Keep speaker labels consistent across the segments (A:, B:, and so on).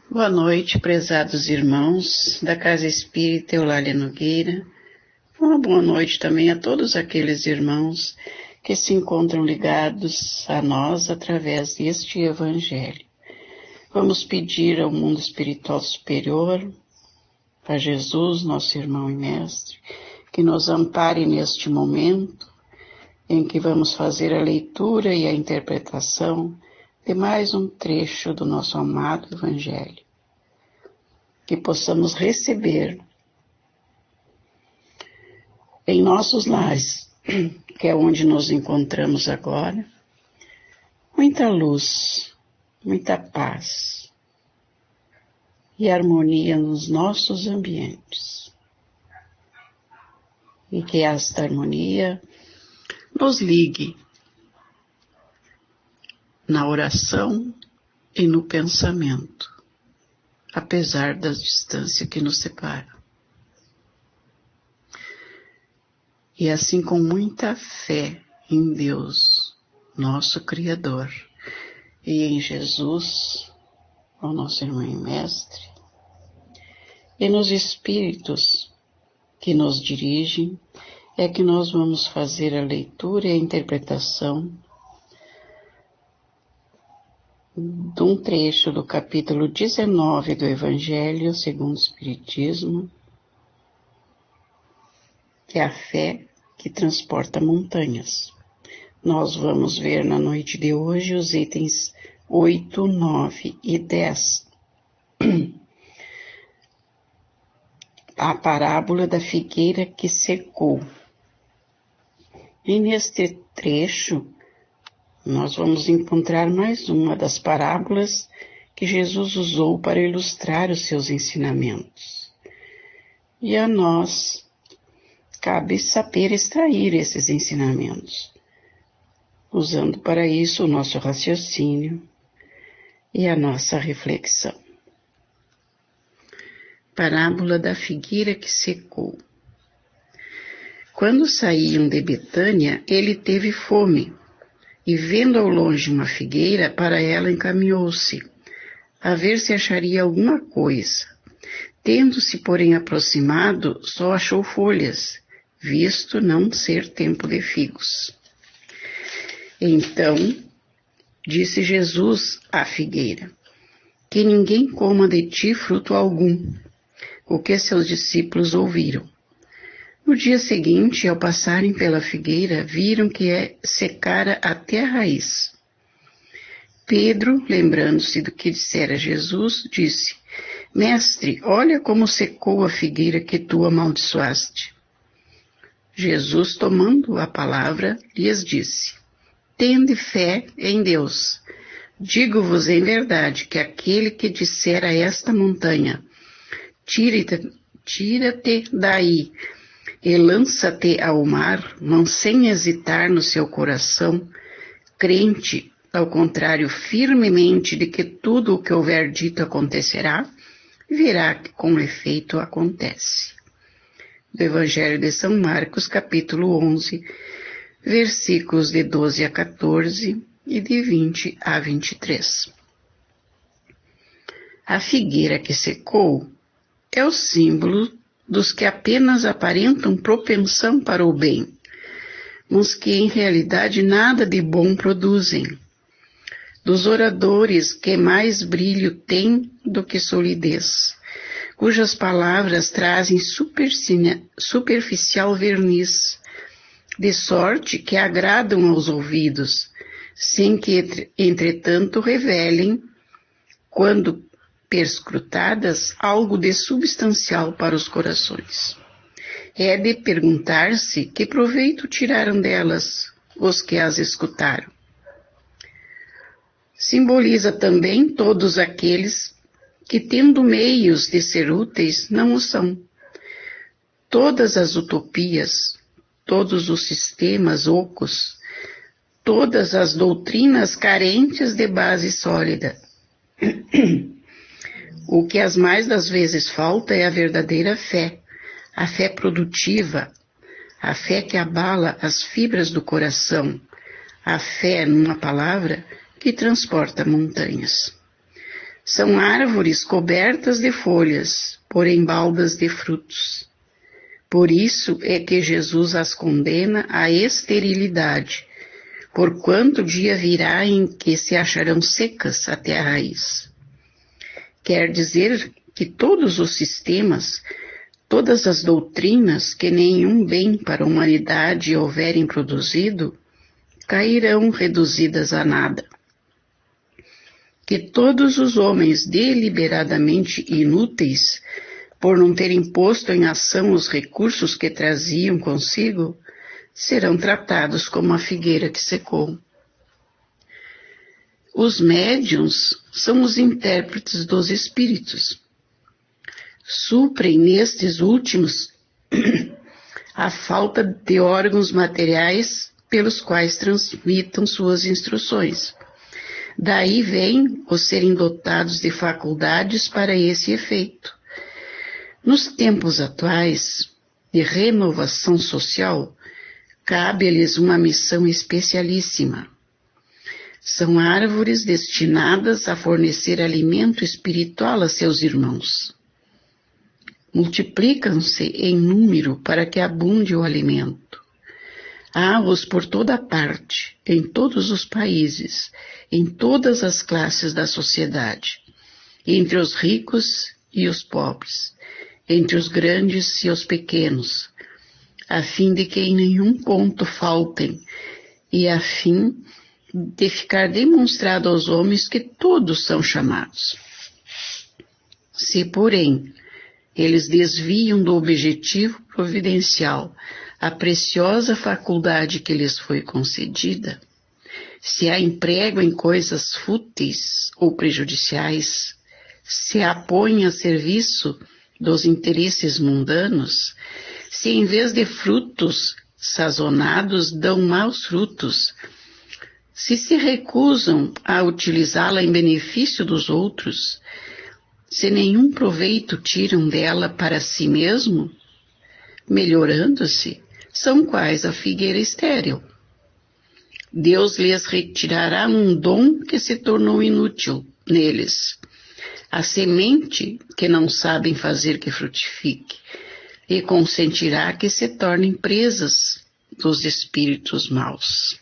A: Boa noite, prezados irmãos da Casa Espírita Eulália Nogueira. Uma boa noite também a todos aqueles irmãos que se encontram ligados a nós através deste Evangelho. Vamos pedir ao mundo espiritual superior, a Jesus, nosso irmão e mestre, que nos ampare neste momento em que vamos fazer a leitura e a interpretação de mais um trecho do nosso amado Evangelho. Que possamos receber em nossos lares, que é onde nos encontramos agora, muita luz, muita paz e harmonia nos nossos ambientes. E que esta harmonia nos ligue na oração e no pensamento, apesar da distância que nos separa. E assim, com muita fé em Deus, nosso Criador, e em Jesus, o nosso irmão e mestre, e nos Espíritos que nos dirigem, é que nós vamos fazer a leitura e a interpretação de um trecho do capítulo 19 do Evangelho segundo o Espiritismo, que é a fé que transporta montanhas. Nós vamos ver na noite de hoje os itens 8, 9 e 10. A parábola da figueira que secou. E neste trecho, nós vamos encontrar mais uma das parábolas que Jesus usou para ilustrar os seus ensinamentos. E a nós cabe saber extrair esses ensinamentos, usando para isso o nosso raciocínio e a nossa reflexão. Parábola da figueira que secou. Quando saíam de Betânia, ele teve fome, e vendo ao longe uma figueira, para ela encaminhou-se, a ver se acharia alguma coisa. Tendo-se, porém, aproximado, só achou folhas, visto não ser tempo de figos. Então, disse Jesus à figueira, que ninguém coma de ti fruto algum, o que seus discípulos ouviram. No dia seguinte, ao passarem pela figueira, viram que secara até a raiz. Pedro, lembrando-se do que dissera Jesus, disse, Mestre, olha como secou a figueira que tu amaldiçoaste. Jesus, tomando a palavra, lhes disse, Tende fé em Deus. Digo-vos em verdade que aquele que disser a esta montanha, tira-te daí, e lança-te ao mar, não sem hesitar no seu coração, crente, ao contrário, firmemente de que tudo o que houver dito acontecerá, verá que com efeito acontece. Do Evangelho de São Marcos, capítulo 11, versículos de 12 a 14 e de 20 a 23. A figueira que secou é o símbolo dos que apenas aparentam propensão para o bem, mas que em realidade nada de bom produzem. Dos oradores que mais brilho têm do que solidez, cujas palavras trazem superficial verniz, de sorte que agradam aos ouvidos, sem que, entretanto, revelem, quando perscrutadas, algo de substancial para os corações. É de perguntar-se que proveito tiraram delas os que as escutaram. Simboliza também todos aqueles que, tendo meios de ser úteis, não o são. Todas as utopias, todos os sistemas ocos, todas as doutrinas carentes de base sólida. O que as mais das vezes falta é a verdadeira fé, a fé produtiva, a fé que abala as fibras do coração, a fé, numa palavra, que transporta montanhas. São árvores cobertas de folhas, porém baldas de frutos. Por isso é que Jesus as condena à esterilidade, porquanto o dia virá em que se acharão secas até a raiz. Quer dizer que todos os sistemas, todas as doutrinas que nenhum bem para a humanidade houverem produzido, cairão reduzidas a nada. Que todos os homens deliberadamente inúteis, por não terem posto em ação os recursos que traziam consigo, serão tratados como a figueira que secou. Os médiuns são os intérpretes dos espíritos. Suprem nestes últimos a falta de órgãos materiais pelos quais transmitam suas instruções. Daí vem os serem dotados de faculdades para esse efeito. Nos tempos atuais de renovação social, cabe-lhes uma missão especialíssima. São árvores destinadas a fornecer alimento espiritual a seus irmãos. Multiplicam-se em número para que abunde o alimento. Há-os por toda parte, em todos os países, em todas as classes da sociedade, entre os ricos e os pobres, entre os grandes e os pequenos, a fim de que em nenhum ponto faltem e a fim de ficar demonstrado aos homens que todos são chamados. Se, porém, eles desviam do objetivo providencial a preciosa faculdade que lhes foi concedida, se a empregam em coisas fúteis ou prejudiciais, se a põem a serviço dos interesses mundanos, se em vez de frutos sazonados dão maus frutos, se recusam a utilizá-la em benefício dos outros, se nenhum proveito tiram dela para si mesmo, melhorando-se, são quais a figueira estéril. Deus lhes retirará um dom que se tornou inútil neles, a semente que não sabem fazer que frutifique, e consentirá que se tornem presas dos espíritos maus.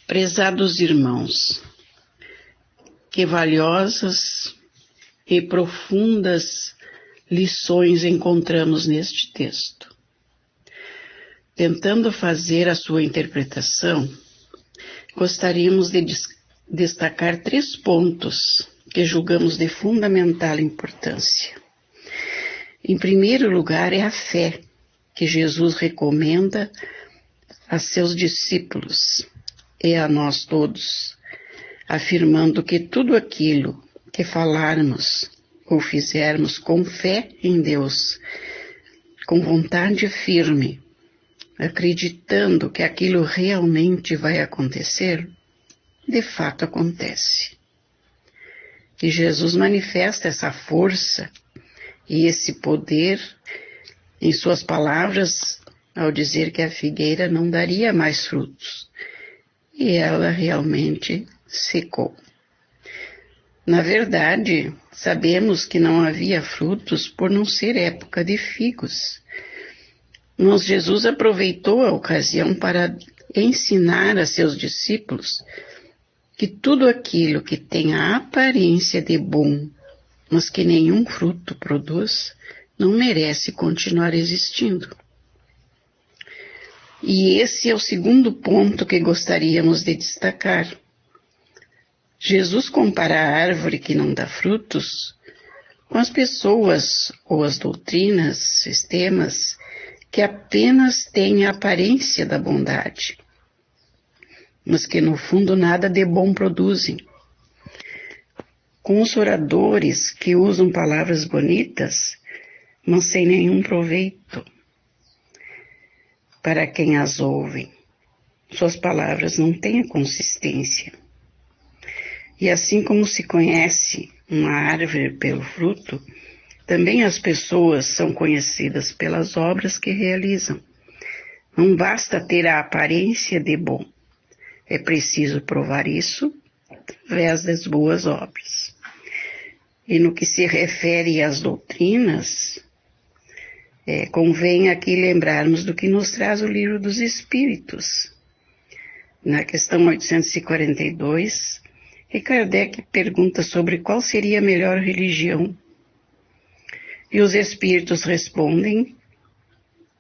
A: Prezados irmãos, que valiosas e profundas lições encontramos neste texto. Tentando fazer a sua interpretação, gostaríamos de destacar 3 pontos que julgamos de fundamental importância. Em primeiro lugar, é a fé que Jesus recomenda a seus discípulos e a nós todos, afirmando que tudo aquilo que falarmos ou fizermos com fé em Deus, com vontade firme, acreditando que aquilo realmente vai acontecer, de fato acontece. E Jesus manifesta essa força e esse poder em suas palavras ao dizer que a figueira não daria mais frutos. E ela realmente secou. Na verdade, sabemos que não havia frutos por não ser época de figos. Mas Jesus aproveitou a ocasião para ensinar a seus discípulos que tudo aquilo que tem a aparência de bom, mas que nenhum fruto produz, não merece continuar existindo. E esse é o segundo ponto que gostaríamos de destacar. Jesus compara a árvore que não dá frutos com as pessoas ou as doutrinas, sistemas, que apenas têm a aparência da bondade, mas que no fundo nada de bom produzem. Com os oradores que usam palavras bonitas, mas sem nenhum proveito para quem as ouve. Suas palavras não têm a consistência. E assim como se conhece uma árvore pelo fruto, também as pessoas são conhecidas pelas obras que realizam. Não basta ter a aparência de bom. É preciso provar isso através das boas obras. E no que se refere às doutrinas, convém aqui lembrarmos do que nos traz o Livro dos Espíritos. Na questão 842, Kardec pergunta sobre qual seria a melhor religião. E os Espíritos respondem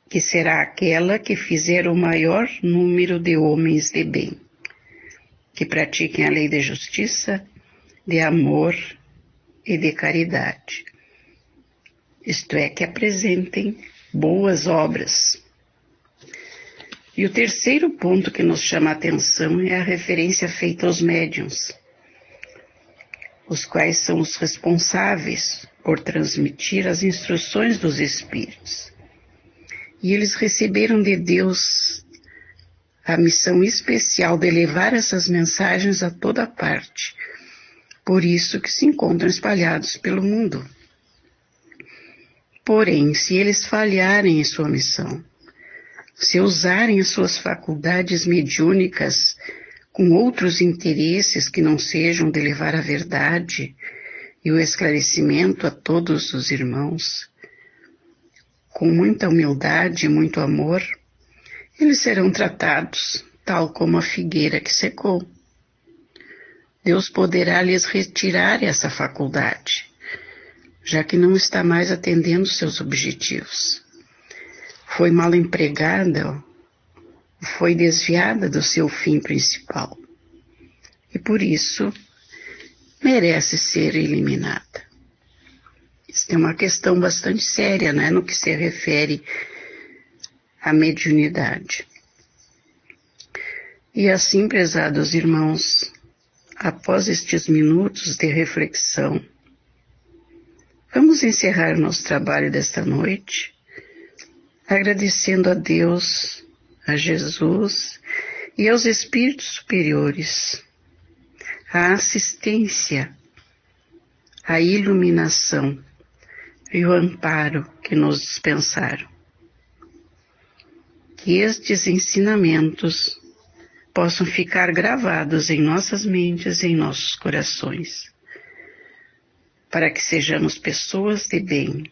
A: que será aquela que fizer o maior número de homens de bem, que pratiquem a lei de justiça, de amor e de caridade. Isto é, que apresentem boas obras. E o terceiro ponto que nos chama a atenção é a referência feita aos médiuns, os quais são os responsáveis por transmitir as instruções dos Espíritos. E eles receberam de Deus a missão especial de levar essas mensagens a toda parte. Por isso que se encontram espalhados pelo mundo. Porém, se eles falharem em sua missão, se usarem as suas faculdades mediúnicas com outros interesses que não sejam de levar a verdade e o esclarecimento a todos os irmãos, com muita humildade e muito amor, eles serão tratados tal como a figueira que secou. Deus poderá lhes retirar essa faculdade, já que não está mais atendendo seus objetivos. Foi mal empregada, foi desviada do seu fim principal. E por isso, merece ser eliminada. Isso é uma questão bastante séria, né, no que se refere à mediunidade. E assim, prezados irmãos, após estes minutos de reflexão, vamos encerrar nosso trabalho desta noite, agradecendo a Deus, a Jesus e aos Espíritos superiores, a assistência, a iluminação e o amparo que nos dispensaram. Que estes ensinamentos possam ficar gravados em nossas mentes e em nossos corações, para que sejamos pessoas de bem,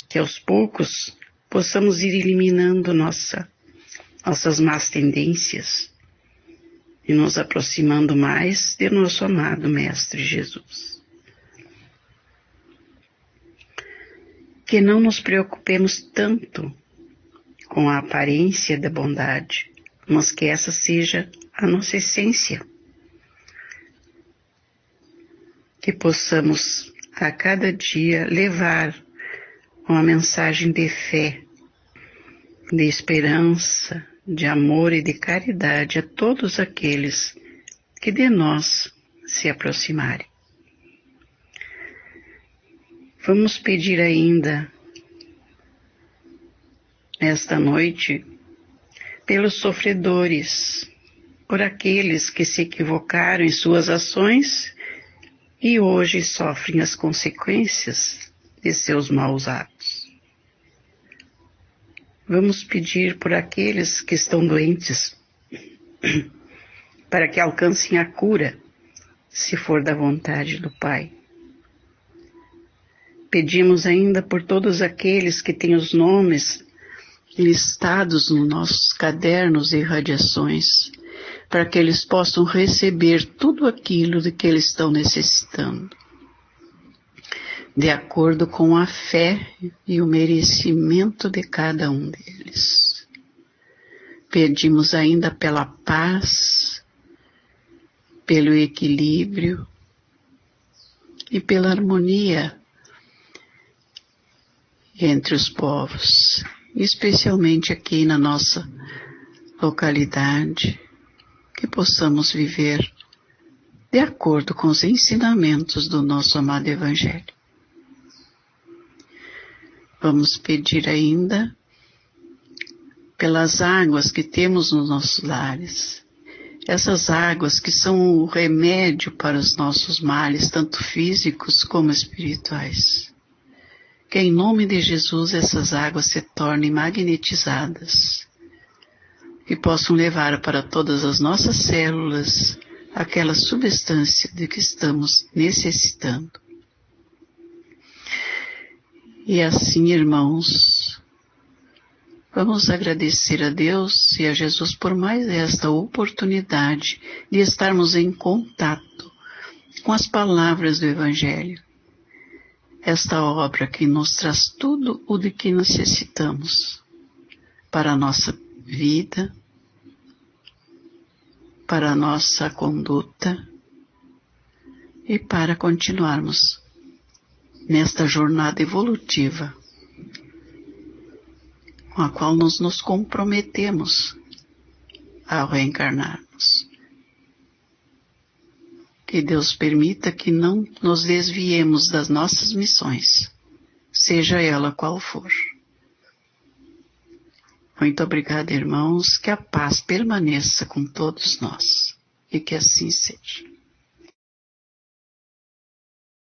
A: que aos poucos possamos ir eliminando nossas más tendências e nos aproximando mais de nosso amado Mestre Jesus. Que não nos preocupemos tanto com a aparência da bondade, mas que essa seja a nossa essência. Que possamos a cada dia levar uma mensagem de fé, de esperança, de amor e de caridade a todos aqueles que de nós se aproximarem. Vamos pedir ainda, esta noite, pelos sofredores, por aqueles que se equivocaram em suas ações e hoje sofrem as consequências de seus maus atos. Vamos pedir por aqueles que estão doentes, para que alcancem a cura, se for da vontade do Pai. Pedimos ainda por todos aqueles que têm os nomes listados nos nossos cadernos de irradiações, para que eles possam receber tudo aquilo de que eles estão necessitando, de acordo com a fé e o merecimento de cada um deles. Pedimos ainda pela paz, pelo equilíbrio e pela harmonia entre os povos, especialmente aqui na nossa localidade, que possamos viver de acordo com os ensinamentos do nosso amado Evangelho. Vamos pedir ainda pelas águas que temos nos nossos lares, essas águas que são o remédio para os nossos males, tanto físicos como espirituais. Que em nome de Jesus essas águas se tornem magnetizadas e possam levar para todas as nossas células aquela substância de que estamos necessitando. E assim, irmãos, vamos agradecer a Deus e a Jesus por mais esta oportunidade de estarmos em contato com as palavras do Evangelho. Esta obra que nos traz tudo o de que necessitamos para a nossa vida, para a nossa conduta e para continuarmos nesta jornada evolutiva com a qual nós nos comprometemos ao reencarnarmos. Que Deus permita que não nos desviemos das nossas missões, seja ela qual for. Muito obrigada, irmãos, que a paz permaneça com todos nós e que assim seja.